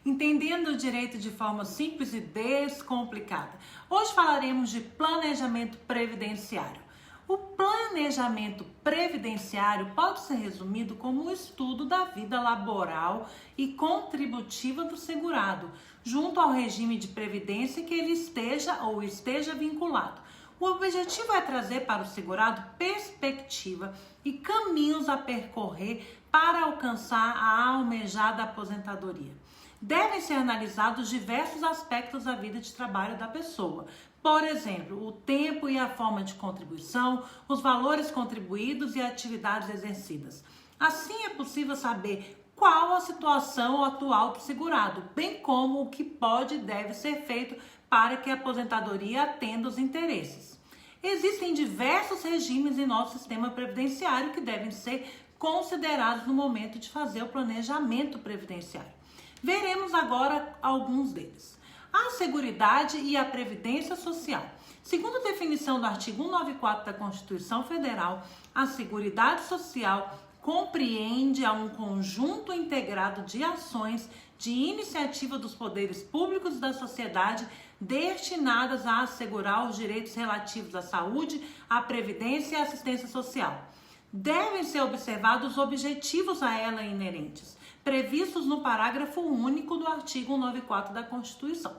entendendo o direito de forma simples e descomplicada. Hoje falaremos de planejamento previdenciário. O planejamento previdenciário pode ser resumido como o estudo da vida laboral e contributiva do segurado, junto ao regime de previdência que ele esteja vinculado. O objetivo é trazer para o segurado perspectiva e caminhos a percorrer para alcançar a almejada aposentadoria. Devem ser analisados diversos aspectos da vida de trabalho da pessoa. Por exemplo, o tempo e a forma de contribuição, os valores contribuídos e atividades exercidas. Assim é possível saber qual a situação atual do segurado, bem como o que pode e deve ser feito para que a aposentadoria atenda os interesses. Existem diversos regimes em nosso sistema previdenciário que devem ser considerados no momento de fazer o planejamento previdenciário. Veremos agora alguns deles. A Seguridade e a Previdência Social. Segundo a definição do artigo 194 da Constituição Federal, a Seguridade Social compreende a um conjunto integrado de ações de iniciativa dos poderes públicos da sociedade destinadas a assegurar os direitos relativos à saúde, à previdência e à assistência social. Devem ser observados os objetivos a ela inerentes, previstos no parágrafo único do artigo 194 da Constituição.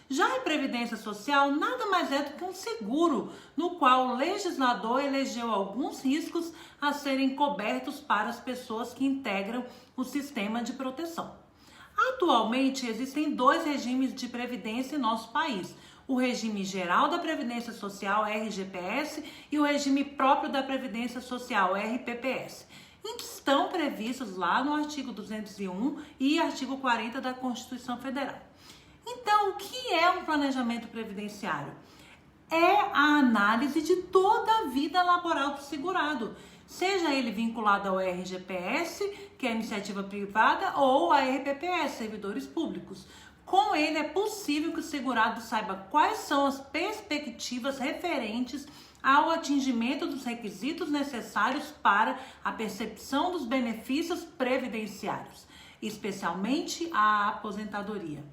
Já a Previdência Social nada mais é do que um seguro, no qual o legislador elegeu alguns riscos a serem cobertos para as pessoas que integram o sistema de proteção. Atualmente, existem dois regimes de previdência em nosso país: o regime geral da Previdência Social, RGPS, e o regime próprio da Previdência Social, RPPS. Estão previstos lá no artigo 201 e artigo 40 da Constituição Federal. Então, o que é um planejamento previdenciário? É a análise de toda a vida laboral do segurado, seja ele vinculado ao RGPS, que é a iniciativa privada, ou a RPPS, servidores públicos. Com ele é possível que o segurado saiba quais são as perspectivas referentes ao atingimento dos requisitos necessários para a percepção dos benefícios previdenciários, especialmente a aposentadoria.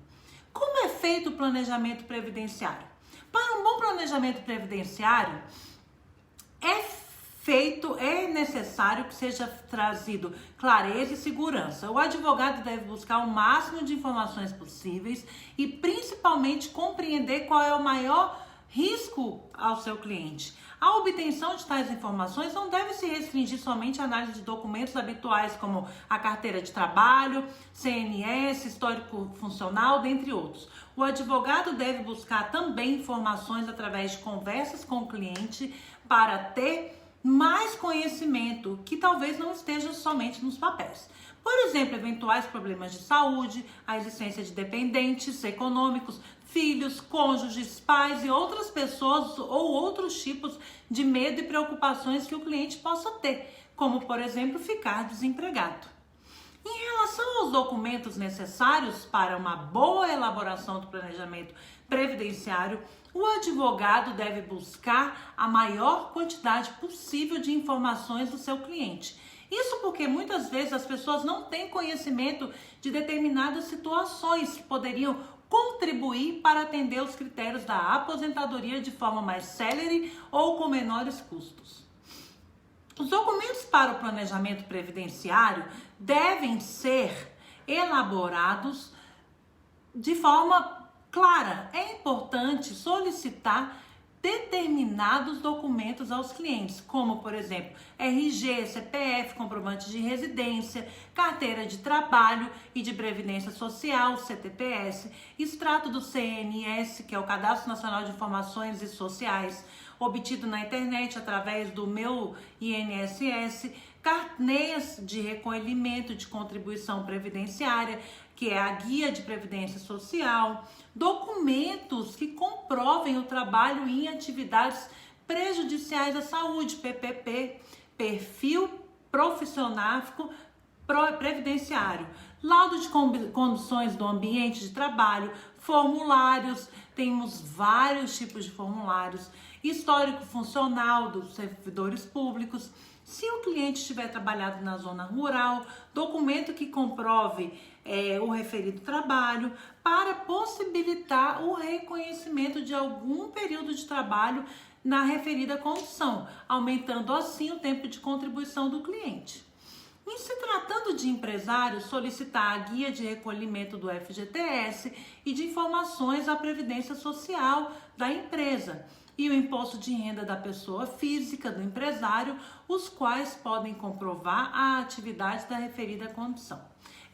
Como é feito o planejamento previdenciário? Para um bom planejamento previdenciário, é necessário que seja trazido clareza e segurança. O advogado deve buscar o máximo de informações possíveis e principalmente compreender qual é o maior risco ao seu cliente. A obtenção de tais informações não deve se restringir somente à análise de documentos habituais como a carteira de trabalho, CNS, histórico funcional, dentre outros. O advogado deve buscar também informações através de conversas com o cliente para ter mais conhecimento que talvez não esteja somente nos papéis. Por exemplo, eventuais problemas de saúde, a existência de dependentes econômicos, filhos, cônjuges, pais e outras pessoas ou outros tipos de medo e preocupações que o cliente possa ter, como, por exemplo, ficar desempregado. Em relação aos documentos necessários para uma boa elaboração do planejamento previdenciário, o advogado deve buscar a maior quantidade possível de informações do seu cliente. Isso porque muitas vezes as pessoas não têm conhecimento de determinadas situações que poderiam contribuir para atender os critérios da aposentadoria de forma mais célere ou com menores custos. Os documentos para o planejamento previdenciário devem ser elaborados de forma clara. É importante solicitar determinados documentos aos clientes, como, por exemplo, RG, CPF, comprovante de residência, carteira de trabalho e de previdência social, CTPS, extrato do CNS, que é o Cadastro Nacional de Informações e Sociais, obtido na internet através do meu INSS, carnês de recolhimento de contribuição previdenciária, que é a guia de previdência social, documentos que comprovem o trabalho em atividades prejudiciais à saúde, PPP, perfil profissional previdenciário, laudo de condições do ambiente de trabalho, formulários, temos vários tipos de formulários, histórico funcional dos servidores públicos, Se o cliente tiver trabalhado na zona rural, documento que comprove o referido trabalho, para possibilitar o reconhecimento de algum período de trabalho na referida condição, aumentando assim o tempo de contribuição do cliente. Em se tratando de empresário, solicitar a guia de recolhimento do FGTS e de informações à Previdência Social da empresa e o imposto de renda da pessoa física do empresário, os quais podem comprovar a atividade da referida condição,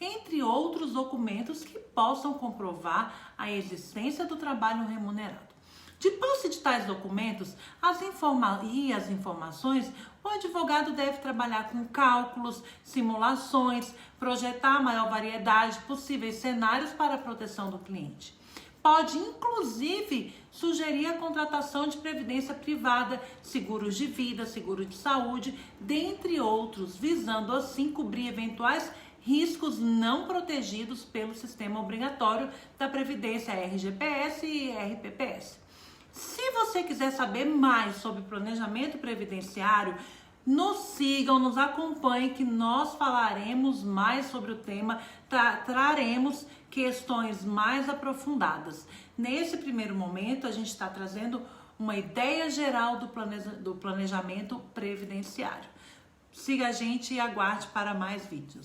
entre outros documentos que possam comprovar a existência do trabalho remunerado. De posse de tais documentos as informações, o advogado deve trabalhar com cálculos, simulações, projetar a maior variedade de possíveis cenários para a proteção do cliente. Pode, inclusive, sugerir a contratação de previdência privada, seguros de vida, seguro de saúde, dentre outros, visando assim cobrir eventuais riscos não protegidos pelo sistema obrigatório da Previdência RGPS e RPPS. Se você quiser saber mais sobre planejamento previdenciário, nos sigam, nos acompanhem que nós falaremos mais sobre o tema, traremos questões mais aprofundadas. Nesse primeiro momento, a gente está trazendo uma ideia geral do planejamento previdenciário. Siga a gente e aguarde para mais vídeos.